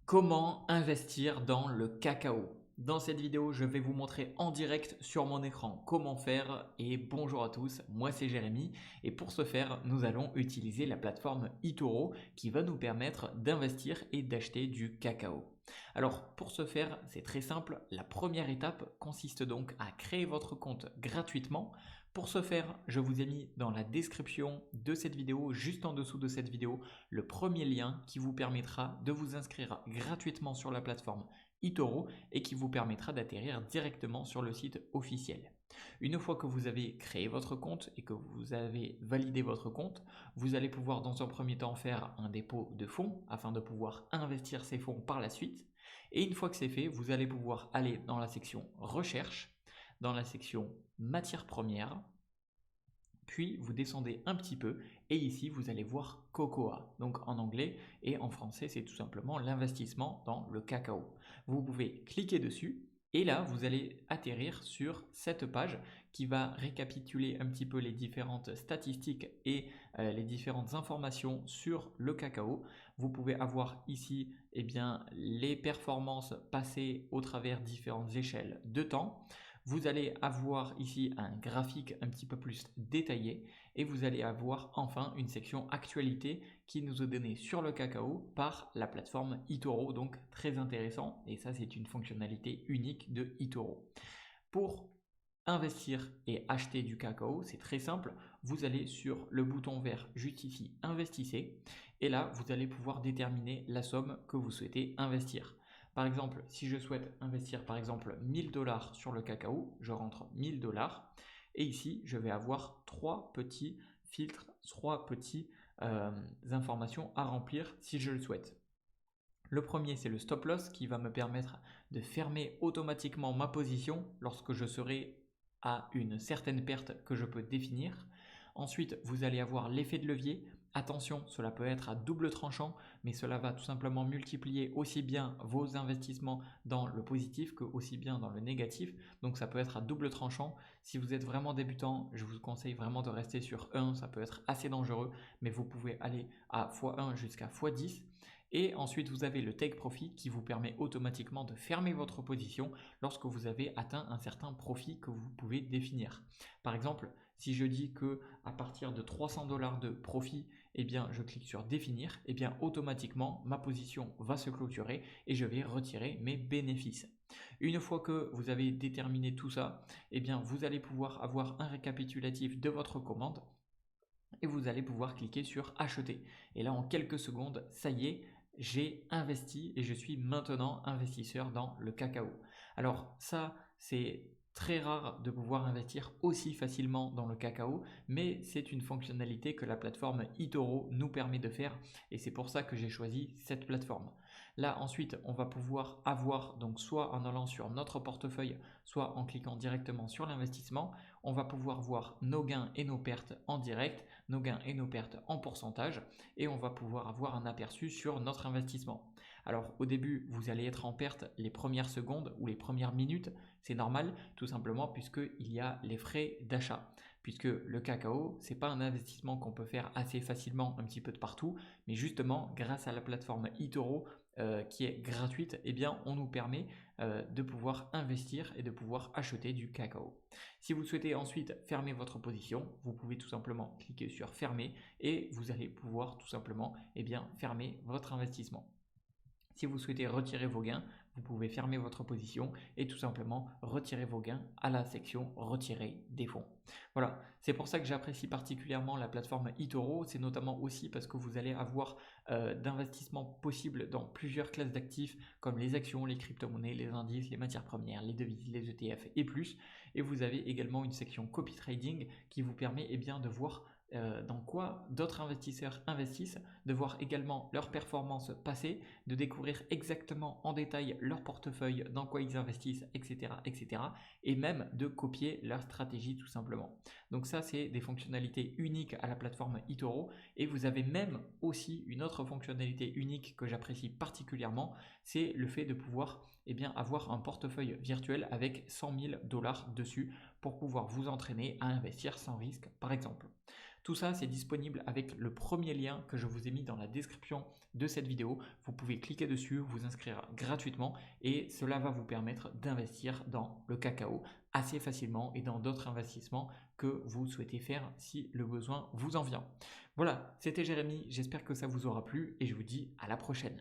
Comment investir dans le cacao? Dans cette vidéo, je vais vous montrer en direct sur mon écran comment faire et bonjour à tous, moi c'est Jérémy et pour ce faire, nous allons utiliser la plateforme eToro qui va nous permettre d'investir et d'acheter du cacao. Alors pour ce faire, c'est très simple, la première étape consiste donc à créer votre compte gratuitement. Pour ce faire, je vous ai mis dans la description de cette vidéo, juste en dessous de cette vidéo, le premier lien qui vous permettra de vous inscrire gratuitement sur la plateforme eToro et qui vous permettra d'atterrir directement sur le site officiel. Une fois que vous avez créé votre compte et que vous avez validé votre compte, vous allez pouvoir dans un premier temps faire un dépôt de fonds afin de pouvoir investir ces fonds par la suite. Et une fois que c'est fait, vous allez pouvoir aller dans la section recherche, dans la section matières premières, puis vous descendez un petit peu et ici vous allez voir Cocoa, donc en anglais, et en français c'est tout simplement l'investissement dans le cacao. Vous pouvez cliquer dessus et là vous allez atterrir sur cette page qui va récapituler un petit peu les différentes statistiques et les différentes informations sur le cacao. Vous pouvez avoir ici les performances passées au travers différentes échelles de temps. Vous allez avoir ici un graphique un petit peu plus détaillé et vous allez avoir enfin une section actualité qui nous est donnée sur le cacao par la plateforme eToro, donc très intéressant et ça c'est une fonctionnalité unique de eToro. Pour investir et acheter du cacao, c'est très simple, vous allez sur le bouton vert juste ici, investissez et là vous allez pouvoir déterminer la somme que vous souhaitez investir. Par exemple, si je souhaite investir par exemple 1000 $ sur le cacao, je rentre 1000 $ et ici je vais avoir trois petits filtres, trois petites informations à remplir si je le souhaite. Le premier, c'est le stop loss qui va me permettre de fermer automatiquement ma position lorsque je serai à une certaine perte que je peux définir. Ensuite, vous allez avoir l'effet de levier. Attention, cela peut être à double tranchant, mais cela va tout simplement multiplier aussi bien vos investissements dans le positif que aussi bien dans le négatif. Donc ça peut être à double tranchant. Si vous êtes vraiment débutant, je vous conseille vraiment de rester sur 1. Ça peut être assez dangereux, mais vous pouvez aller à x1 jusqu'à x10. Et ensuite, vous avez le take profit qui vous permet automatiquement de fermer votre position lorsque vous avez atteint un certain profit que vous pouvez définir. Par exemple, si je dis que à partir de 300 $ de profit, je clique sur définir, automatiquement ma position va se clôturer et je vais retirer mes bénéfices. Une fois que vous avez déterminé tout ça, vous allez pouvoir avoir un récapitulatif de votre commande et vous allez pouvoir cliquer sur acheter. Et là, en quelques secondes, ça y est, j'ai investi et je suis maintenant investisseur dans le cacao. Alors ça, c'est très rare de pouvoir investir aussi facilement dans le cacao, mais c'est une fonctionnalité que la plateforme eToro nous permet de faire et c'est pour ça que j'ai choisi cette plateforme. Là ensuite, on va pouvoir avoir, donc soit en allant sur notre portefeuille, soit en cliquant directement sur l'investissement, on va pouvoir voir nos gains et nos pertes en direct, nos gains et nos pertes en pourcentage et on va pouvoir avoir un aperçu sur notre investissement. Alors au début, vous allez être en perte les premières secondes ou les premières minutes, c'est normal tout simplement puisqu'il y a les frais d'achat. Puisque le cacao, ce n'est pas un investissement qu'on peut faire assez facilement un petit peu de partout, mais justement grâce à la plateforme eToro qui est gratuite, on nous permet de pouvoir investir et de pouvoir acheter du cacao. Si vous souhaitez ensuite fermer votre position, vous pouvez tout simplement cliquer sur fermer et vous allez pouvoir tout simplement fermer votre investissement. Si vous souhaitez retirer vos gains, vous pouvez fermer votre position et tout simplement retirer vos gains à la section retirer des fonds. Voilà, c'est pour ça que j'apprécie particulièrement la plateforme eToro, c'est notamment aussi parce que vous allez avoir d'investissements possibles dans plusieurs classes d'actifs comme les actions, les crypto-monnaies, les indices, les matières premières, les devises, les ETF et plus. Et vous avez également une section copy trading qui vous permet de voir dans quoi d'autres investisseurs investissent, de voir également leurs performances passées, de découvrir exactement en détail leur portefeuille, dans quoi ils investissent, etc., etc. et même de copier leur stratégie tout simplement. Donc ça, c'est des fonctionnalités uniques à la plateforme eToro et vous avez même aussi une autre fonctionnalité unique que j'apprécie particulièrement, c'est le fait de pouvoir avoir un portefeuille virtuel avec 100 000 $ dessus pour pouvoir vous entraîner à investir sans risque par exemple. Tout ça, c'est disponible avec le premier lien que je vous ai mis dans la description de cette vidéo. Vous pouvez cliquer dessus, vous inscrire gratuitement et cela va vous permettre d'investir dans le cacao assez facilement et dans d'autres investissements que vous souhaitez faire si le besoin vous en vient. Voilà, c'était Jérémy, j'espère que ça vous aura plu et je vous dis à la prochaine.